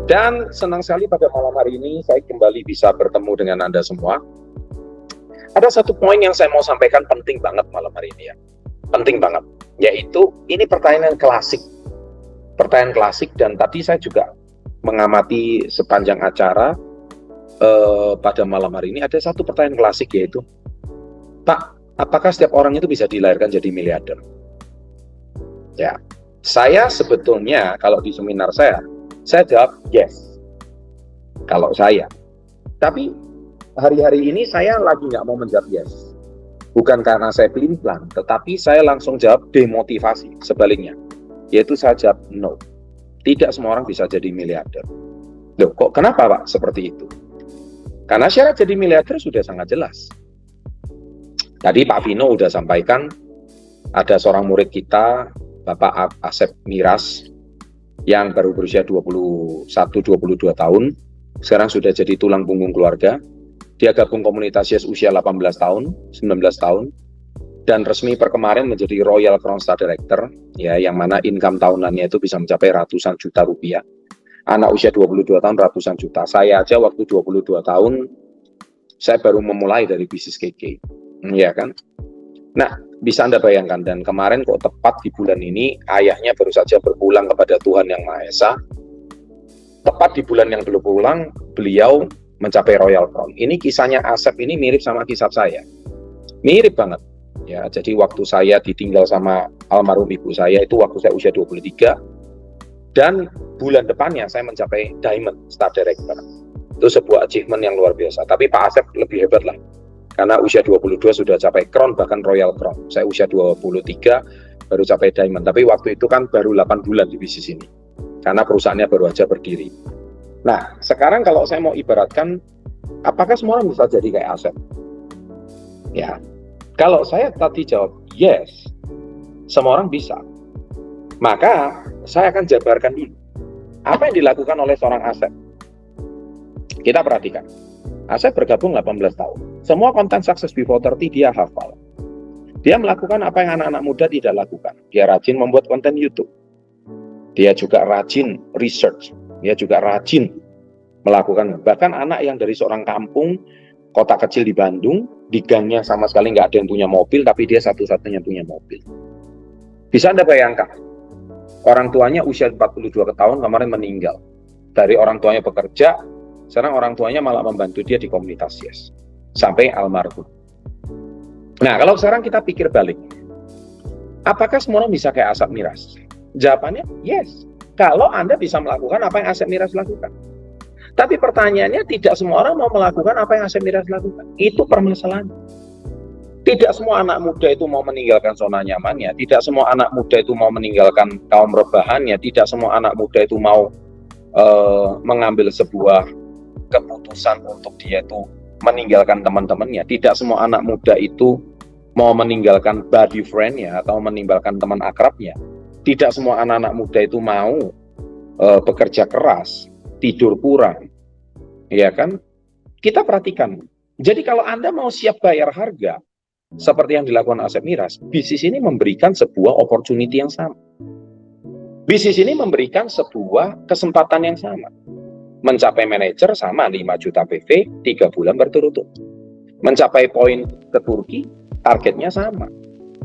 Dan senang sekali pada malam hari ini saya kembali bisa bertemu dengan Anda semua. Ada satu poin yang saya mau sampaikan penting banget malam hari ini ya. Penting banget. Yaitu ini pertanyaan klasik. Pertanyaan klasik, dan tadi saya juga mengamati sepanjang acara pada malam hari ini ada satu pertanyaan klasik, yaitu, Pak, apakah setiap orang itu bisa dilahirkan jadi miliarder? Ya, saya sebetulnya kalau di seminar saya jawab yes, kalau saya. Tapi hari-hari ini saya lagi nggak mau menjawab yes. Bukan karena saya pelin-pelan, tetapi saya langsung jawab demotivasi, sebaliknya. Yaitu saya jawab no. Tidak semua orang bisa jadi miliarder. Loh, kok kenapa Pak seperti itu? Karena syarat jadi miliarder sudah sangat jelas. Tadi Pak Vino sudah sampaikan, ada seorang murid kita, Bapak Asep Miras, yang baru berusia 21-22 tahun, sekarang sudah jadi tulang punggung keluarga. Dia gabung komunitas Yes usia 18 tahun, 19 tahun, dan resmi per kemarin menjadi Royal Crown Star Director, ya, yang mana income tahunannya itu bisa mencapai ratusan juta rupiah. Anak usia 22 tahun ratusan juta. Saya aja waktu 22 tahun, saya baru memulai dari bisnis KK, ya kan? Nah, bisa Anda bayangkan, dan kemarin kok tepat di bulan ini, ayahnya baru saja berpulang kepada Tuhan Yang Maha Esa. Tepat di bulan yang belum pulang, beliau mencapai Royal Crown. Ini kisahnya Asep ini mirip sama kisah saya. Mirip banget. Ya, jadi waktu saya ditinggal sama almarhum ibu saya, itu waktu saya usia 23, dan bulan depannya saya mencapai Diamond Star Director. Itu sebuah achievement yang luar biasa. Tapi Pak Asep lebih hebat lah. Karena usia 22 sudah capai Crown, bahkan Royal Crown. Saya usia 23 baru capai Diamond. Tapi waktu itu kan baru 8 bulan di bisnis ini. Karena perusahaannya baru aja berdiri. Nah, sekarang kalau saya mau ibaratkan, apakah semua orang bisa jadi kayak Asep? Ya, kalau saya tadi jawab yes, semua orang bisa. Maka saya akan jabarkan dulu apa yang dilakukan oleh seorang Asep. Kita perhatikan. Asep bergabung 18 tahun. Semua konten Success Before 30 dia hafal. Dia melakukan apa yang anak-anak muda tidak lakukan. Dia rajin membuat konten YouTube. Dia juga rajin research. Dia juga rajin melakukan. Bahkan anak yang dari seorang kampung, kota kecil di Bandung, di gangnya sama sekali nggak ada yang punya mobil, tapi dia satu-satunya punya mobil. Bisa Anda bayangkan, orang tuanya usia 42 tahun kemarin meninggal. Dari orang tuanya bekerja, sekarang orang tuanya malah membantu dia di komunitas Yes. Sampai almarhum. Nah, kalau sekarang kita pikir balik, apakah semua orang bisa kayak Asep Miras? Jawabannya yes. Kalau Anda bisa melakukan apa yang Asep Miras lakukan. Tapi pertanyaannya, tidak semua orang mau melakukan apa yang Asep Miras lakukan. Itu permasalahan. Tidak semua anak muda itu mau meninggalkan zona nyamannya. Tidak semua anak muda itu mau meninggalkan kaum rebahannya. Tidak semua anak muda itu mau mengambil sebuah keputusan untuk dia itu meninggalkan teman-temannya. Tidak semua anak muda itu mau meninggalkan body friend-nya atau meninggalkan teman akrabnya. Tidak semua anak-anak muda itu mau bekerja keras, tidur kurang, ya kan? Kita perhatikan. Jadi kalau Anda mau siap bayar harga seperti yang dilakukan Asep Miras, bisnis ini memberikan sebuah opportunity yang sama. Bisnis ini memberikan sebuah kesempatan yang sama. Mencapai manajer sama 5 juta PV 3 bulan berturut-turut. Mencapai poin ke Turki, targetnya sama,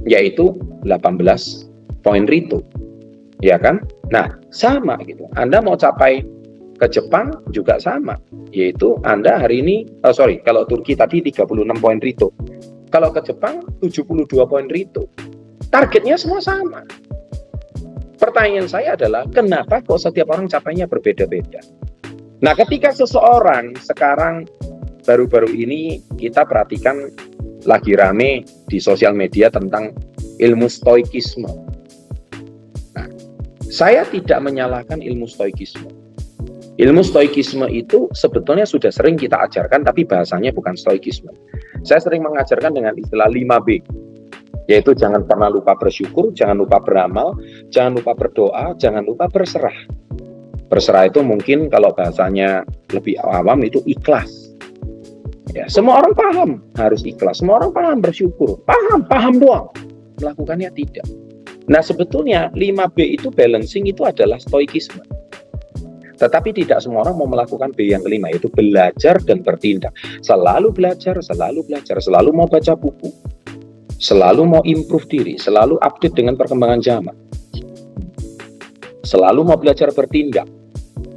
yaitu 18 poin Rito. Ya kan? Nah, sama gitu. Anda mau capai ke Jepang juga sama, yaitu Anda hari ini, kalau Turki tadi 36 poin Rito. Kalau ke Jepang 72 poin Rito. Targetnya semua sama. Pertanyaan saya adalah, kenapa kok setiap orang capainya berbeda-beda? Nah, ketika seseorang sekarang baru-baru ini kita perhatikan lagi rame di sosial media tentang ilmu stoikisme. Nah, saya tidak menyalahkan ilmu stoikisme. Ilmu stoikisme itu sebetulnya sudah sering kita ajarkan, tapi bahasanya bukan stoikisme. Saya sering mengajarkan dengan istilah 5B, yaitu jangan pernah lupa bersyukur, jangan lupa beramal, jangan lupa berdoa, jangan lupa berserah. Berserah itu mungkin kalau bahasanya lebih awam itu ikhlas. Ya, semua orang paham harus ikhlas, semua orang paham bersyukur, paham doang. Melakukannya tidak. Nah, sebetulnya 5B itu balancing itu adalah stoikisme. Tetapi tidak semua orang mau melakukan B yang kelima, yaitu belajar dan bertindak. Selalu belajar, selalu mau baca buku, selalu mau improve diri, selalu update dengan perkembangan zaman, selalu mau belajar bertindak,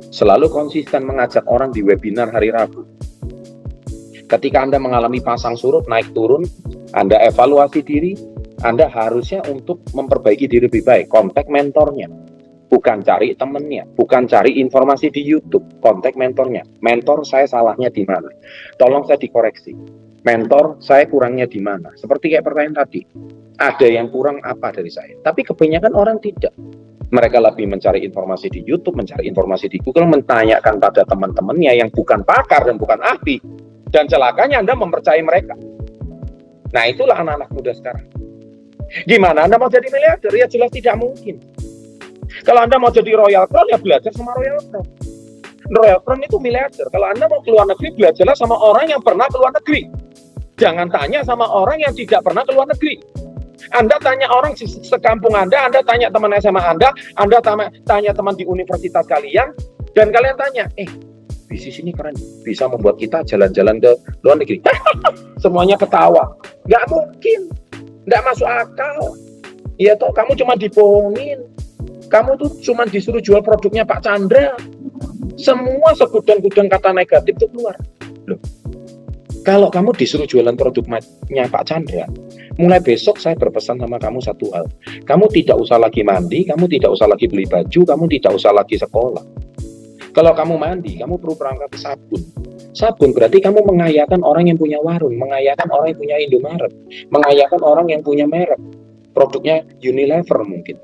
selalu konsisten mengajak orang di webinar hari Rabu. Ketika Anda mengalami pasang surut, naik turun, Anda evaluasi diri, Anda harusnya untuk memperbaiki diri lebih baik, kontak mentornya. Bukan cari temennya, bukan cari informasi di YouTube, kontak mentornya. Mentor, saya salahnya di mana? Tolong saya dikoreksi. Mentor, saya kurangnya di mana? Seperti kayak pertanyaan tadi, ada yang kurang apa dari saya? Tapi kebanyakan orang tidak. Mereka lebih mencari informasi di YouTube, mencari informasi di Google, menanyakan pada teman-temannya yang bukan pakar dan bukan ahli. Dan celakanya Anda mempercayai mereka. Nah, itulah anak-anak muda sekarang. Gimana Anda mau jadi miliarder? Ya jelas tidak mungkin. Kalau Anda mau jadi Royal Crown, ya belajar sama Royal Crown. Royal Crown itu miliarder. Kalau Anda mau keluar negeri, belajarlah sama orang yang pernah keluar negeri. Jangan tanya sama orang yang tidak pernah keluar negeri. Anda tanya orang sekampung Anda tanya teman SMA Anda tanya teman di universitas kalian, dan kalian tanya, bisnis ini keren, bisa membuat kita jalan-jalan ke luar negeri. Semuanya ketawa. Nggak mungkin. Nggak masuk akal. Ya toh, kamu cuma dibohongin. Kamu tuh cuma disuruh jual produknya Pak Chandra. Semua segudang-gudang kata negatif itu keluar. Loh, kalau kamu disuruh jualan produknya Pak Chandra, mulai besok saya berpesan sama kamu satu hal. Kamu tidak usah lagi mandi, kamu tidak usah lagi beli baju, kamu tidak usah lagi sekolah. Kalau kamu mandi, kamu perlu perangkat sabun. Sabun berarti kamu mengayakan orang yang punya warung, mengayakan orang yang punya Indomaret, mengayakan orang yang punya merek. Produknya Unilever mungkin.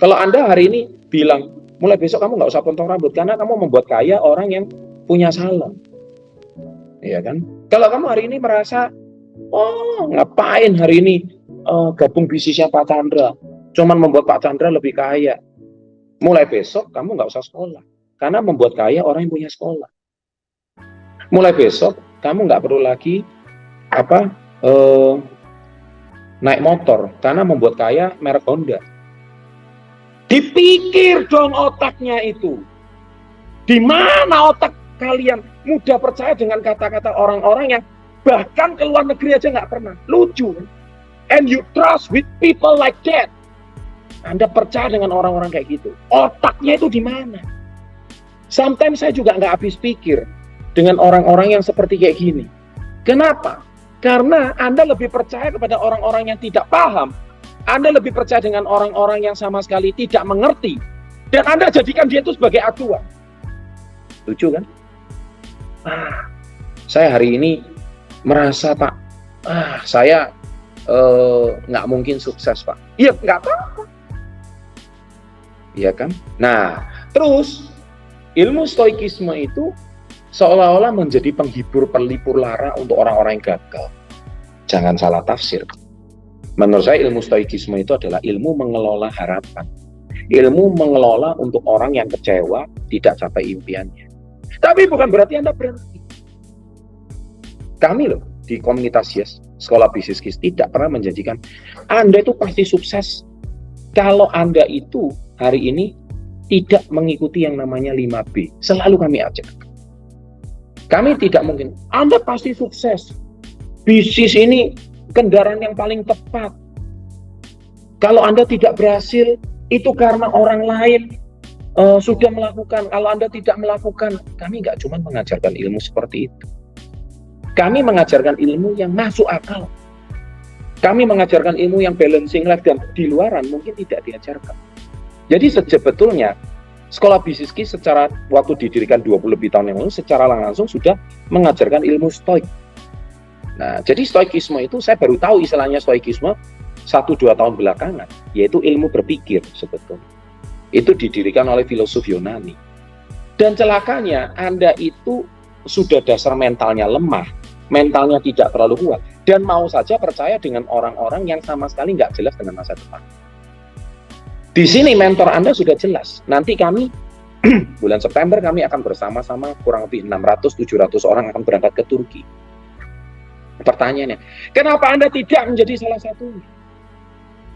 Kalau Anda hari ini bilang, mulai besok kamu nggak usah potong rambut, karena kamu membuat kaya orang yang punya salon. Iya kan? Kalau kamu hari ini merasa, ngapain hari ini gabung bisnisnya Pak Chandra, cuman membuat Pak Chandra lebih kaya. Mulai besok kamu nggak usah sekolah, karena membuat kaya orang yang punya sekolah. Mulai besok kamu nggak perlu lagi naik motor, karena membuat kaya merek Honda. Dipikir dong otaknya itu. Di mana otak kalian mudah percaya dengan kata-kata orang-orang yang bahkan ke luar negeri aja nggak pernah? Lucu. And you trust with people like that. Anda percaya dengan orang-orang kayak gitu. Otaknya itu di mana? Sometimes saya juga nggak habis pikir dengan orang-orang yang seperti kayak gini. Kenapa? Karena Anda lebih percaya kepada orang-orang yang tidak paham. Anda lebih percaya dengan orang-orang yang sama sekali tidak mengerti, dan Anda jadikan dia itu sebagai acuan. Lucu kan? Saya hari ini merasa Pak, saya nggak mungkin sukses Pak. Iya, nggak apa-apa. Iya kan? Nah, terus ilmu stoikisme itu seolah-olah menjadi penghibur pelipur lara untuk orang-orang yang gagal. Jangan salah tafsir. Menurut saya ilmu stoikisme itu adalah ilmu mengelola harapan. Ilmu mengelola untuk orang yang kecewa, tidak capai impiannya. Tapi bukan berarti Anda berhenti. Kami loh, di komunitas Yes, Sekolah Bisnis KIS, tidak pernah menjanjikan Anda itu pasti sukses kalau Anda itu hari ini tidak mengikuti yang namanya 5B. Selalu kami ajak. Kami tidak mungkin, Anda pasti sukses. Bisnis ini kendaraan yang paling tepat. Kalau Anda tidak berhasil, itu karena orang lain sudah melakukan. Kalau Anda tidak melakukan, kami nggak cuma mengajarkan ilmu seperti itu. Kami mengajarkan ilmu yang masuk akal. Kami mengajarkan ilmu yang balancing life, dan di luaran mungkin tidak diajarkan. Jadi sebetulnya Sekolah Bisnis KIS secara waktu didirikan 20 lebih tahun yang lalu secara langsung sudah mengajarkan ilmu stoik. Nah, jadi stoikisme itu saya baru tahu istilahnya stoikisme 1-2 tahun belakangan, yaitu ilmu berpikir sebetulnya. Itu didirikan oleh filosof Yunani. Dan celakanya Anda itu sudah dasar mentalnya lemah, mentalnya tidak terlalu kuat, dan mau saja percaya dengan orang-orang yang sama sekali nggak jelas dengan masa depan. Di sini mentor Anda sudah jelas. Nanti kami bulan September kami akan bersama-sama kurang lebih 600-700 orang akan berangkat ke Turki. Pertanyaannya, kenapa Anda tidak menjadi salah satunya?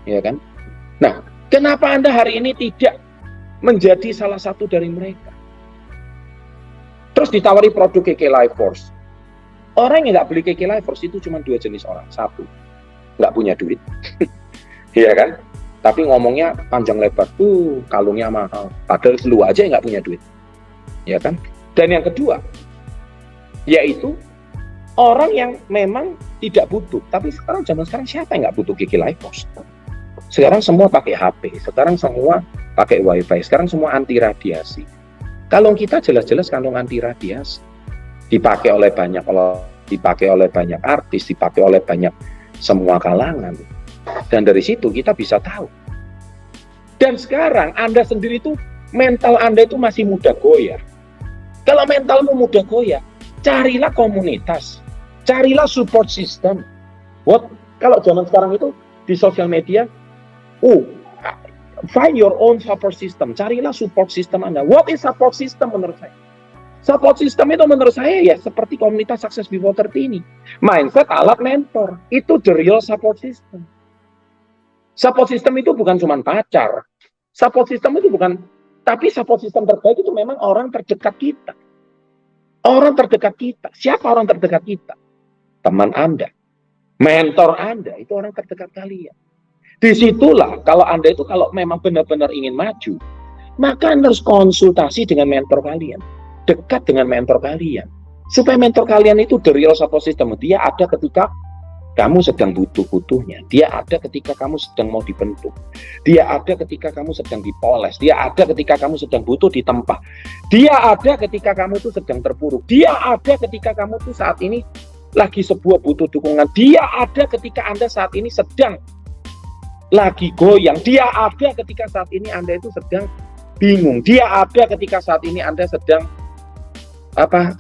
Ya kan? Nah, kenapa Anda hari ini tidak menjadi salah satu dari mereka? Terus ditawari produk KK Life Force. Orang yang nggak beli KK Life Force itu cuma 2 jenis orang. Satu, nggak punya duit. Iya kan? Tapi ngomongnya panjang lebar, kalungnya mahal. Padahal lu aja yang nggak punya duit. Ya kan? Dan yang kedua, yaitu orang yang memang tidak butuh. Tapi zaman sekarang siapa yang nggak butuh KK Life Force? Sekarang semua pakai HP, sekarang semua pakai WiFi, sekarang semua anti radiasi. Kalung kita jelas-jelas kalung anti radiasi. Dipakai oleh banyak artis, dipakai oleh banyak semua kalangan. Dan dari situ kita bisa tahu. Dan sekarang Anda sendiri tuh, mental Anda itu masih mudah goyah. Kalau mentalmu mudah goyah, carilah komunitas, carilah support system. Kalau zaman sekarang itu di sosial media, find your own support system, carilah support system Anda. What is support system menurut saya? Support system itu menurut saya ya seperti komunitas Success Before 30 ini. Mindset, alat, mentor. Itu the real support system. Support system itu bukan cuma pacar. Support system itu bukan, tapi support system terbaik itu memang orang terdekat kita. Orang terdekat kita. Siapa orang terdekat kita? Teman Anda. Mentor Anda, itu orang terdekat kalian. Disitulah kalau Anda itu kalau memang benar-benar ingin maju, maka Anda harus konsultasi dengan mentor kalian. Dekat dengan mentor kalian. Supaya mentor kalian itu the real support system. Dia ada ketika kamu sedang butuh-butuhnya. Dia ada ketika kamu sedang mau dibentuk. Dia ada ketika kamu sedang dipoles. Dia ada ketika kamu sedang butuh ditempa. Dia ada ketika kamu tuh sedang terpuruk. Dia ada ketika kamu tuh saat ini lagi sebuah butuh dukungan. Dia ada ketika Anda saat ini sedang lagi goyang. Dia ada ketika saat ini Anda itu sedang bingung. Dia ada ketika saat ini Anda sedang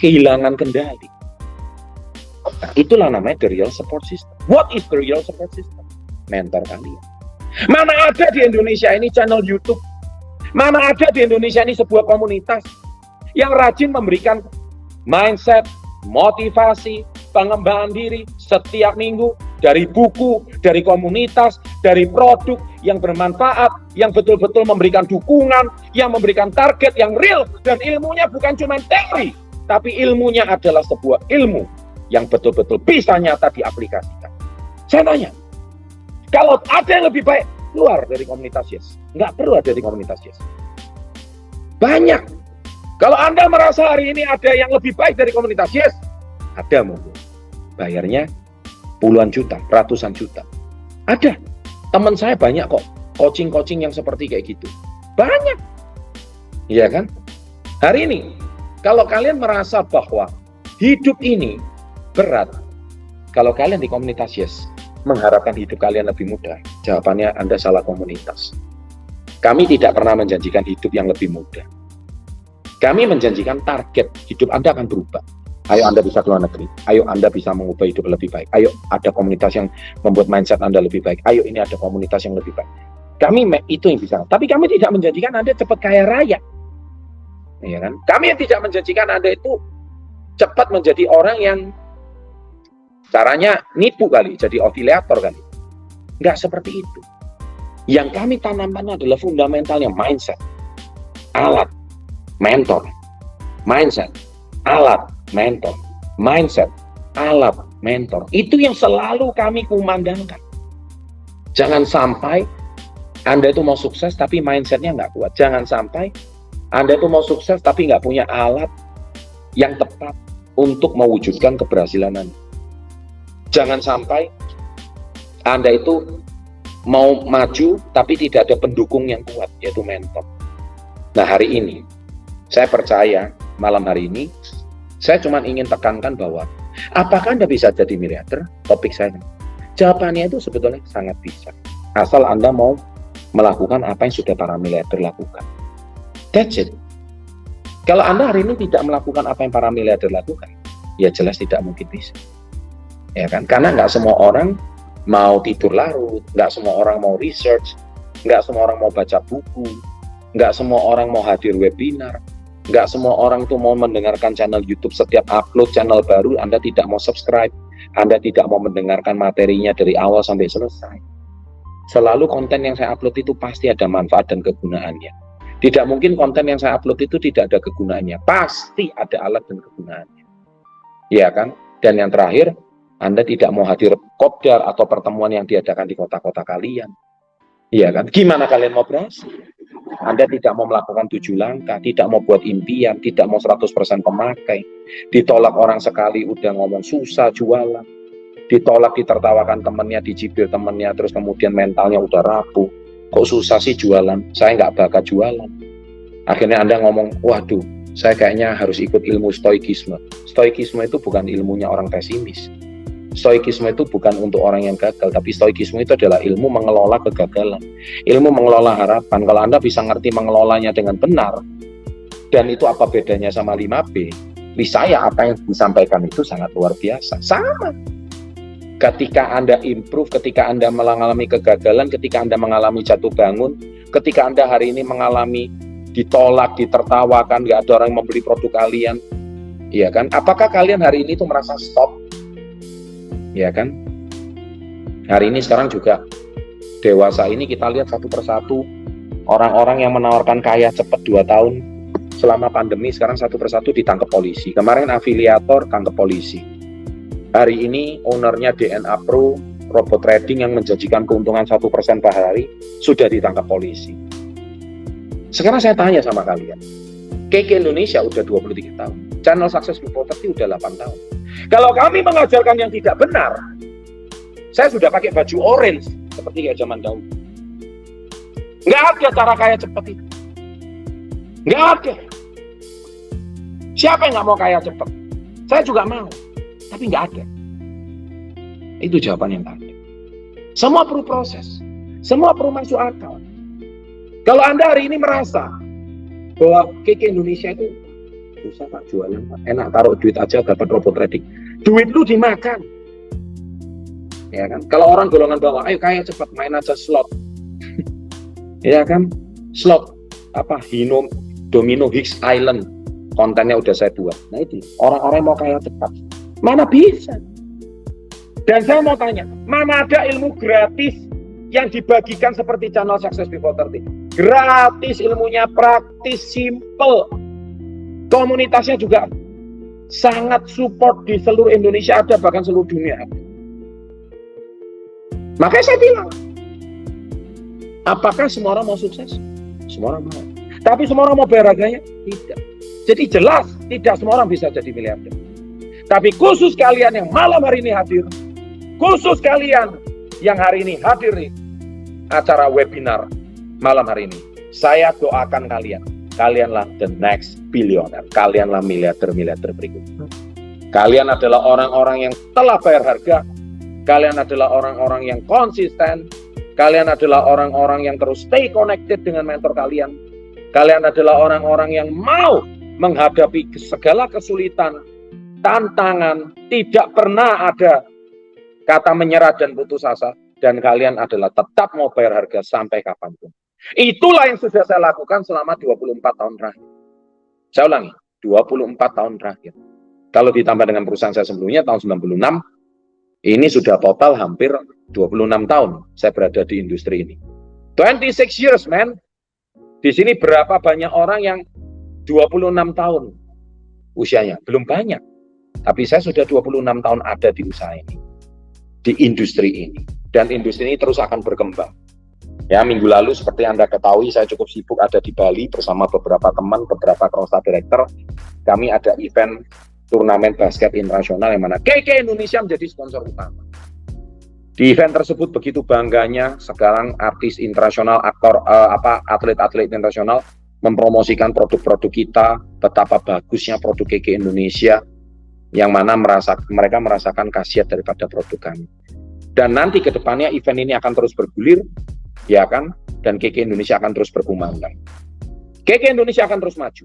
kehilangan kendali. Nah, itulah namanya the real support system. What is the real support system? Mentor kalian. Mana ada di Indonesia ini channel YouTube? Mana ada di Indonesia ini sebuah komunitas yang rajin memberikan mindset, motivasi, pengembangan diri setiap minggu dari buku, dari komunitas, dari produk yang bermanfaat, yang betul-betul memberikan dukungan, yang memberikan target yang real, dan ilmunya bukan cuma teori, tapi ilmunya adalah sebuah ilmu yang betul-betul bisa nyata diaplikasikan. Saya tanya, kalau ada yang lebih baik, keluar dari komunitas Yes. Nggak perlu ada di komunitas Yes. Banyak. Kalau Anda merasa hari ini ada yang lebih baik dari komunitas Yes, ada mungkin. Bayarnya puluhan juta, ratusan juta. Ada. Teman saya banyak kok, coaching-coaching yang seperti kayak gitu. Banyak. Iya kan? Hari ini, kalau kalian merasa bahwa hidup ini berat, kalau kalian di komunitas Yes, mengharapkan hidup kalian lebih mudah, jawabannya Anda salah komunitas. Kami tidak pernah menjanjikan hidup yang lebih mudah. Kami menjanjikan target hidup Anda akan berubah. Ayo Anda bisa keluar negeri, ayo Anda bisa mengubah hidup lebih baik, ayo ada komunitas yang membuat mindset Anda lebih baik, ayo ini ada komunitas yang lebih baik. Kami itu yang bisa, tapi kami tidak menjanjikan Anda cepat kaya raya. Ya kan? Kami yang tidak menjanjikan Anda itu cepat menjadi orang yang caranya nipu kali, jadi afiliator kali. Nggak seperti itu. Yang kami tanamkan adalah fundamentalnya mindset, alat, mentor, mindset, alat, mentor, mindset, alat, mentor. Itu yang selalu kami kumandangkan. Jangan sampai Anda itu mau sukses tapi mindsetnya nggak kuat. Jangan sampai Anda itu mau sukses tapi nggak punya alat yang tepat untuk mewujudkan keberhasilan Anda. Jangan sampai Anda itu mau maju tapi tidak ada pendukung yang kuat, yaitu mentor. Nah, hari ini saya percaya malam hari ini saya cuma ingin tekankan bahwa apakah Anda bisa jadi miliarder? Topik saya. Jawabannya itu sebetulnya sangat bisa. Asal Anda mau melakukan apa yang sudah para miliarder lakukan. That's it. Kalau Anda hari ini tidak melakukan apa yang para miliarder lakukan, ya jelas tidak mungkin bisa. Ya kan? Karena nggak semua orang mau tidur larut, nggak semua orang mau research, nggak semua orang mau baca buku, nggak semua orang mau hadir webinar, nggak semua orang itu mau mendengarkan channel YouTube setiap upload channel baru, Anda tidak mau subscribe, Anda tidak mau mendengarkan materinya dari awal sampai selesai. Selalu konten yang saya upload itu pasti ada manfaat dan kegunaannya. Tidak mungkin konten yang saya upload itu tidak ada kegunaannya. Pasti ada alat dan kegunaannya. Iya kan? Dan yang terakhir, Anda tidak mau hadir kopdar atau pertemuan yang diadakan di kota-kota kalian. Iya kan? Gimana kalian mau berhasil? Anda tidak mau melakukan 7 langkah, tidak mau buat impian, tidak mau 100% pemakai. Ditolak orang sekali udah ngomong susah jualan. Ditolak, ditertawakan temennya, dicibir temennya, terus kemudian mentalnya udah rapuh. Kok susah sih jualan? Saya nggak bakat jualan. Akhirnya Anda ngomong, waduh, saya kayaknya harus ikut ilmu stoikisme. Stoikisme itu bukan ilmunya orang pesimis. Stoikisme itu bukan untuk orang yang gagal, tapi stoikisme itu adalah ilmu mengelola kegagalan. Ilmu mengelola harapan. Kalau Anda bisa ngerti mengelolanya dengan benar, dan itu apa bedanya sama 5B? Di saya apa yang disampaikan itu sangat luar biasa. Sama. Ketika Anda improve, ketika Anda mengalami kegagalan, ketika Anda mengalami jatuh bangun, ketika Anda hari ini mengalami ditolak, ditertawakan, nggak ada orang yang membeli produk kalian, iya kan? Apakah kalian hari ini tuh merasa stop? Iya kan? Hari ini sekarang juga dewasa ini kita lihat satu persatu orang-orang yang menawarkan kaya cepat 2 tahun selama pandemi, sekarang satu persatu ditangkap polisi. Kemarin afiliator tangkap polisi. Hari ini ownernya DNA Pro, robot trading yang menjanjikan keuntungan 1% per hari, sudah ditangkap polisi. Sekarang saya tanya sama kalian, KK Indonesia udah 23 tahun, channel Successful Property udah 8 tahun. Kalau kami mengajarkan yang tidak benar, saya sudah pakai baju orange, seperti kayak zaman dahulu. Nggak ada cara kaya cepat itu. Nggak ada. Siapa yang nggak mau kaya cepat? Saya juga mau. Tapi nggak ada. Itu jawaban yang ada. Semua perlu proses. Semua perlu masuk akal. Kalau Anda hari ini merasa bahwa KK Indonesia itu susah Pak jualan, Pak. Enak taruh duit aja dapat robot trading. Duit lu dimakan. Ya kan? Kalau orang golongan bawah, ayo kaya cepat main aja slot. Ya kan? Slot apa Domino Hicks Island. Kontennya udah saya buat. Nah itu orang-orang mau kaya cepat. Mana bisa? Dan saya mau tanya, mana ada ilmu gratis yang dibagikan seperti channel Success Before 30? Gratis ilmunya, praktis, simple. Komunitasnya juga sangat support di seluruh Indonesia ada, bahkan seluruh dunia ada. Makanya saya bilang, apakah semua orang mau sukses? Semua orang mau. Tapi semua orang mau bayar harganya? Tidak. Jadi jelas, tidak semua orang bisa jadi miliarder. Tapi khusus kalian yang malam hari ini hadir, khusus kalian yang hari ini hadir nih acara webinar malam hari ini, saya doakan kalian, kalianlah the next billionaire, kalianlah miliarder berikutnya. Kalian adalah orang-orang yang telah bayar harga, kalian adalah orang-orang yang konsisten, kalian adalah orang-orang yang terus stay connected dengan mentor kalian, kalian adalah orang-orang yang mau menghadapi segala kesulitan, tantangan, tidak pernah ada kata menyerah dan putus asa, dan kalian adalah tetap mau bayar harga sampai kapanpun. Itulah yang sudah saya lakukan selama 24 tahun terakhir. Saya ulangi, 24 tahun terakhir. Kalau ditambah dengan perusahaan saya sebelumnya tahun 96, ini sudah total hampir 26 tahun saya berada di industri ini. 26 years, man. Di sini berapa banyak orang yang 26 tahun usianya? Belum banyak. Tapi saya sudah 26 tahun ada di usaha ini, di industri ini. Dan industri ini terus akan berkembang. Ya, minggu lalu seperti Anda ketahui, saya cukup sibuk ada di Bali bersama beberapa teman, beberapa cross director. Kami ada event turnamen basket internasional yang mana KK Indonesia menjadi sponsor utama. Di event tersebut begitu bangganya sekarang artis internasional, aktor, atlet-atlet internasional mempromosikan produk-produk kita, betapa bagusnya produk KK Indonesia, yang mana mereka merasakan khasiat daripada produk kami. Dan nanti ke depannya event ini akan terus bergulir, ya kan? Dan KK Indonesia akan terus berkumandang. KK Indonesia akan terus maju.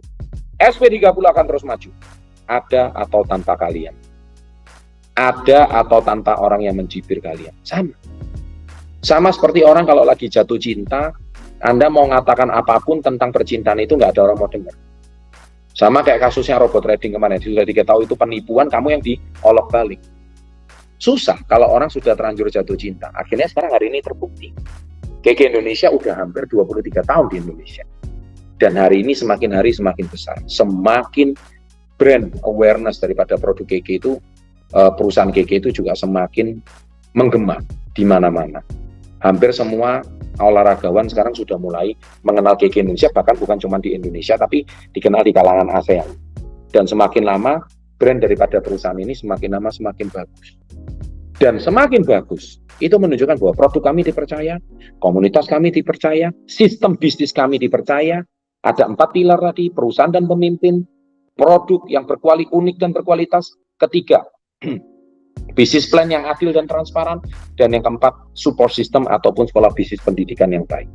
SP30 akan terus maju. Ada atau tanpa kalian. Ada atau tanpa orang yang mencibir kalian. Sama. Sama seperti orang kalau lagi jatuh cinta, Anda mau mengatakan apapun tentang percintaan itu nggak ada orang mau dengar. Sama kayak kasusnya robot trading kemarin, sudah diketahui itu penipuan, kamu yang diolok balik. Susah kalau orang sudah terlanjur jatuh cinta. Akhirnya sekarang hari ini terbukti. KK Indonesia udah hampir 23 tahun di Indonesia. Dan hari ini semakin hari semakin besar. Semakin brand awareness daripada produk KK itu, perusahaan KK itu juga semakin menggema di mana-mana. Hampir semua olahragawan sekarang sudah mulai mengenal KK Indonesia, bahkan bukan cuma di Indonesia, tapi dikenal di kalangan ASEAN. Dan semakin lama, brand daripada perusahaan ini semakin lama semakin bagus. Dan semakin bagus, itu menunjukkan bahwa produk kami dipercaya, komunitas kami dipercaya, sistem bisnis kami dipercaya, ada 4 pilar tadi, perusahaan dan pemimpin, produk yang unik dan berkualitas, ketiga, bisnis plan yang adil dan transparan, dan yang keempat, support system ataupun sekolah bisnis pendidikan yang baik.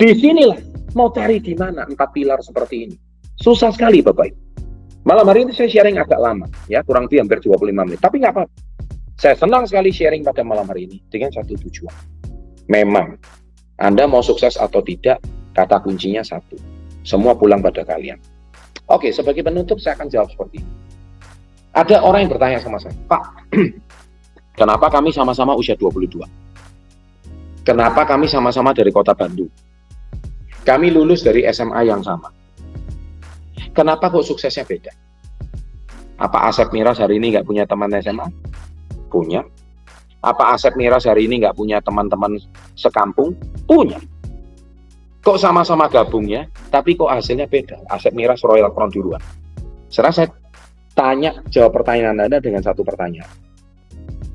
Disinilah mau cari di mana 4 pilar seperti ini. Susah sekali Bapak Ibu. Malam hari ini saya sharing agak lama, ya kurang lebih hampir 25 menit, tapi nggak apa-apa. Saya senang sekali sharing pada malam hari ini dengan satu tujuan. Memang, Anda mau sukses atau tidak, kata kuncinya satu. Semua pulang pada kalian. Oke, sebagai penutup saya akan jawab seperti ini. Ada orang yang bertanya sama saya, Pak, kenapa kami sama-sama usia 22? Kenapa kami sama-sama dari kota Bandung? Kami lulus dari SMA yang sama. Kenapa kok suksesnya beda? Apa Asep Miras hari ini nggak punya teman SMA? Punya. Apa Asep Miras hari ini nggak punya teman-teman sekampung? Punya. Kok sama-sama gabungnya, tapi kok hasilnya beda? Asep Miras Royal Crown duluan. Sekarang saya jawab pertanyaan Anda dengan satu pertanyaan.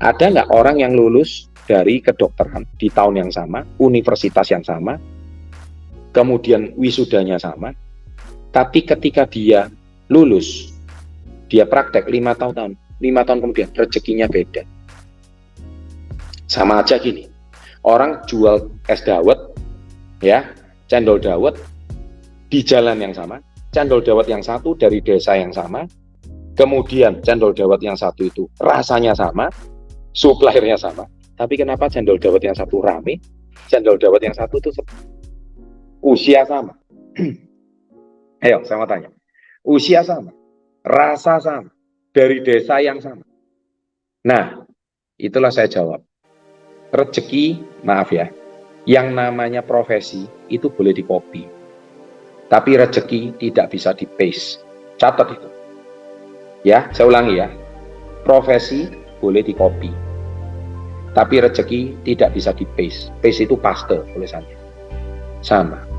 Ada nggak orang yang lulus dari kedokteran di tahun yang sama, universitas yang sama, kemudian wisudanya sama, tapi ketika dia lulus, dia praktek 5 tahun kemudian rezekinya beda. Sama aja gini, orang jual es dawet, ya, cendol dawet di jalan yang sama, cendol dawet yang satu dari desa yang sama, kemudian cendol dawet yang satu itu rasanya sama, suppliernya sama, tapi kenapa cendol dawet yang satu rame, cendol dawet yang satu itu usia sama? Ayo, saya mau tanya. Usia sama, rasa sama, dari desa yang sama. Nah, itulah saya jawab. Rezeki, maaf ya, yang namanya profesi itu boleh di-copy. Tapi rezeki tidak bisa di-paste. Catat itu. Ya, saya ulangi ya. Profesi boleh di-copy. Tapi rezeki tidak bisa di-paste. Paste itu paste tulisannya. Sama.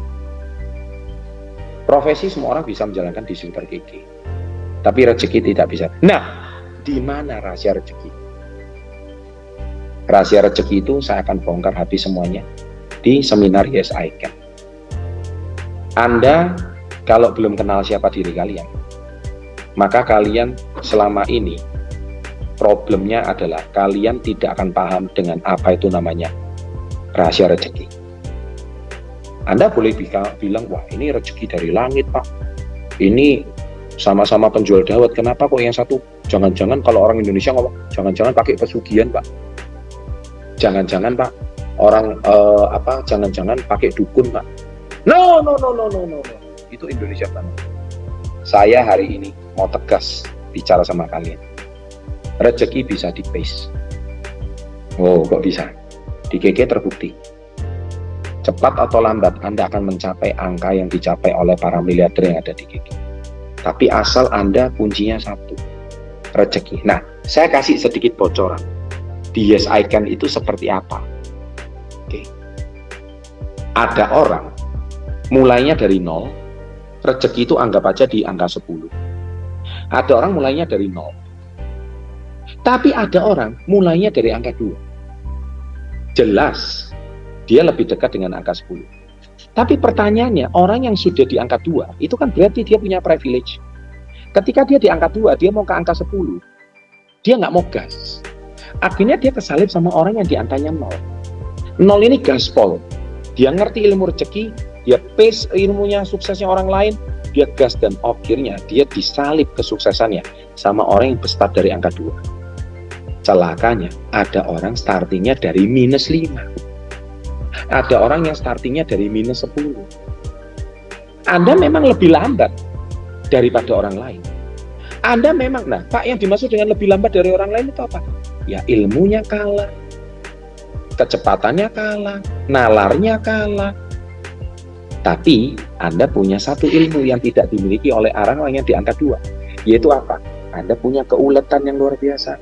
Profesi semua orang bisa menjalankan di Super KK, tapi rezeki tidak bisa. Nah, di mana rahasia rezeki? Rahasia rezeki itu saya akan bongkar habis semuanya di seminar Yes I Can. Anda kalau belum kenal siapa diri kalian, maka kalian selama ini problemnya adalah kalian tidak akan paham dengan apa itu namanya rahasia rezeki. Anda boleh bilang, wah ini rezeki dari langit Pak, ini sama-sama penjual dawet, kenapa kok yang satu, jangan-jangan kalau orang Indonesia ngomong, jangan-jangan pakai pesugihan Pak, jangan-jangan Pak, orang jangan-jangan pakai dukun Pak. No, itu Indonesia banget. Saya hari ini mau tegas bicara sama kalian, rezeki bisa di-paste. Oh, kok bisa? Di KK terbukti. Cepat atau lambat Anda akan mencapai angka yang dicapai oleh para miliarder yang ada di KK. Tapi asal Anda kuncinya satu, rezeki. Nah, saya kasih sedikit bocoran. Di Yes I Can itu seperti apa? Oke. Ada orang mulainya dari 0, rezeki itu anggap aja di angka 10. Ada orang mulainya dari 0. Tapi ada orang mulainya dari angka 2. Jelas dia lebih dekat dengan angka 10. Tapi pertanyaannya, orang yang sudah di angka 2, itu kan berarti dia punya privilege. Ketika dia di angka 2, dia mau ke angka 10, dia nggak mau gas. Akhirnya dia kesalip sama orang yang di angkanya 0. 0 ini gaspol. Dia ngerti ilmu rezeki, dia pace ilmunya, suksesnya orang lain, dia gas, dan akhirnya dia disalip kesuksesannya sama orang yang start dari angka 2. Celakanya, ada orang startingnya dari -5. Ada orang yang startingnya dari -10. Anda memang lebih lambat daripada orang lain. Anda memang, nah Pak, yang dimaksud dengan lebih lambat dari orang lain itu apa? Ya ilmunya kalah, kecepatannya kalah, nalarnya kalah. Tapi Anda punya satu ilmu yang tidak dimiliki oleh orang yang di angka 2. Yaitu apa? Anda punya keuletan yang luar biasa.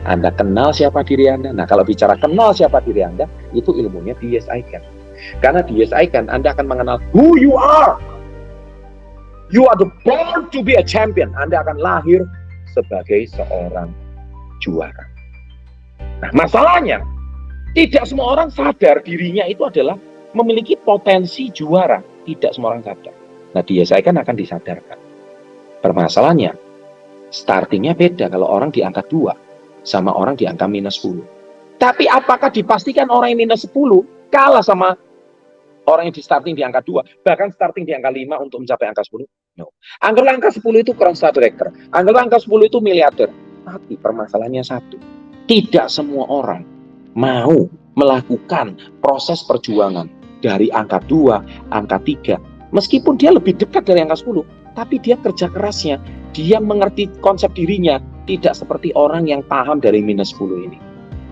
Anda kenal siapa diri Anda. Nah, kalau bicara kenal siapa diri Anda, itu ilmunya di Yes I Can. Karena di Yes I Can, Anda akan mengenal who you are. You are the born to be a champion. Anda akan lahir sebagai seorang juara. Nah, masalahnya, tidak semua orang sadar dirinya itu adalah memiliki potensi juara. Tidak semua orang sadar. Nah, dia saya kan akan disadarkan. Permasalahannya, startingnya beda kalau orang di angka 2 sama orang di angka minus 10. Tapi apakah dipastikan orang yang minus 10 kalah sama orang yang di starting di angka 2, bahkan starting di angka 5 untuk mencapai angka 10? No. Anggaplah angka 10 itu crown star director. Anggaplah angka 10 itu miliarder. Tapi permasalahannya satu. Tidak semua orang mau melakukan proses perjuangan dari angka 2, angka 3. Meskipun dia lebih dekat dari angka 10, tapi dia kerja kerasnya, dia mengerti konsep dirinya, tidak seperti orang yang paham dari minus 10 ini.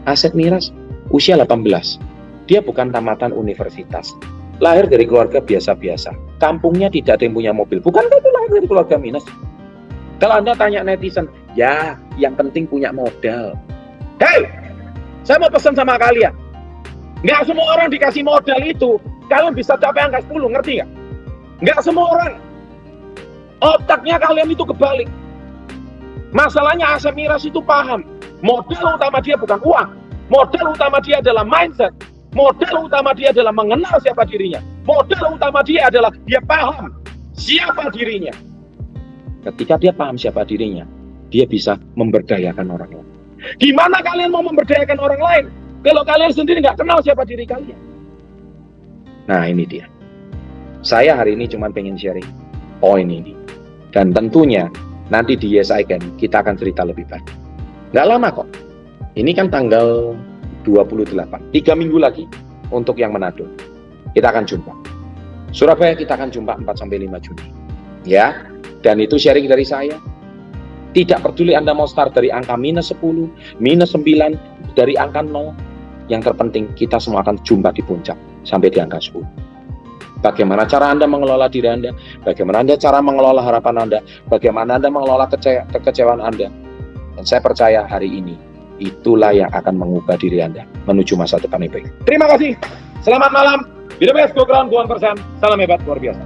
Asep Miras, usia 18. Dia bukan tamatan universitas. Lahir dari keluarga biasa-biasa. Kampungnya tidak ada yang punya mobil. Bukankah itu lahir dari keluarga minus? Kalau Anda tanya netizen, ya yang penting punya modal. Hei, saya mau pesan sama kalian. Nggak semua orang dikasih modal itu, kalian bisa capai angka 10, ngerti nggak? Nggak semua orang. Otaknya kalian itu kebalik. Masalahnya Asep Miras itu paham. Modal utama dia bukan uang. Modal utama dia adalah mindset. Modal utama dia adalah mengenal siapa dirinya. Modal utama dia adalah dia paham siapa dirinya. Ketika dia paham siapa dirinya, dia bisa memberdayakan orang lain. Gimana kalian mau memberdayakan orang lain kalau kalian sendiri nggak kenal siapa diri kalian? Nah, ini dia. Saya hari ini cuma pengen sharing poin ini. Dan tentunya nanti di Yes I Can kita akan cerita lebih banyak. Nggak lama kok. Ini kan tanggal 28. 3 minggu lagi untuk yang Manado. Kita akan jumpa. Surabaya kita akan jumpa 4-5 Juni. Ya. Dan itu sharing dari saya. Tidak peduli Anda mau start dari angka minus 10, minus 9, dari angka 0. Yang terpenting kita semua akan jumpa di puncak sampai di angka 10. Bagaimana cara Anda mengelola diri Anda, bagaimana Anda cara mengelola harapan Anda, bagaimana Anda mengelola kekecewaan Anda. Dan saya percaya hari ini, itulah yang akan mengubah diri Anda menuju masa depan yang baik. Terima kasih, selamat malam, be the best, go ground, go on persen, salam hebat, luar biasa.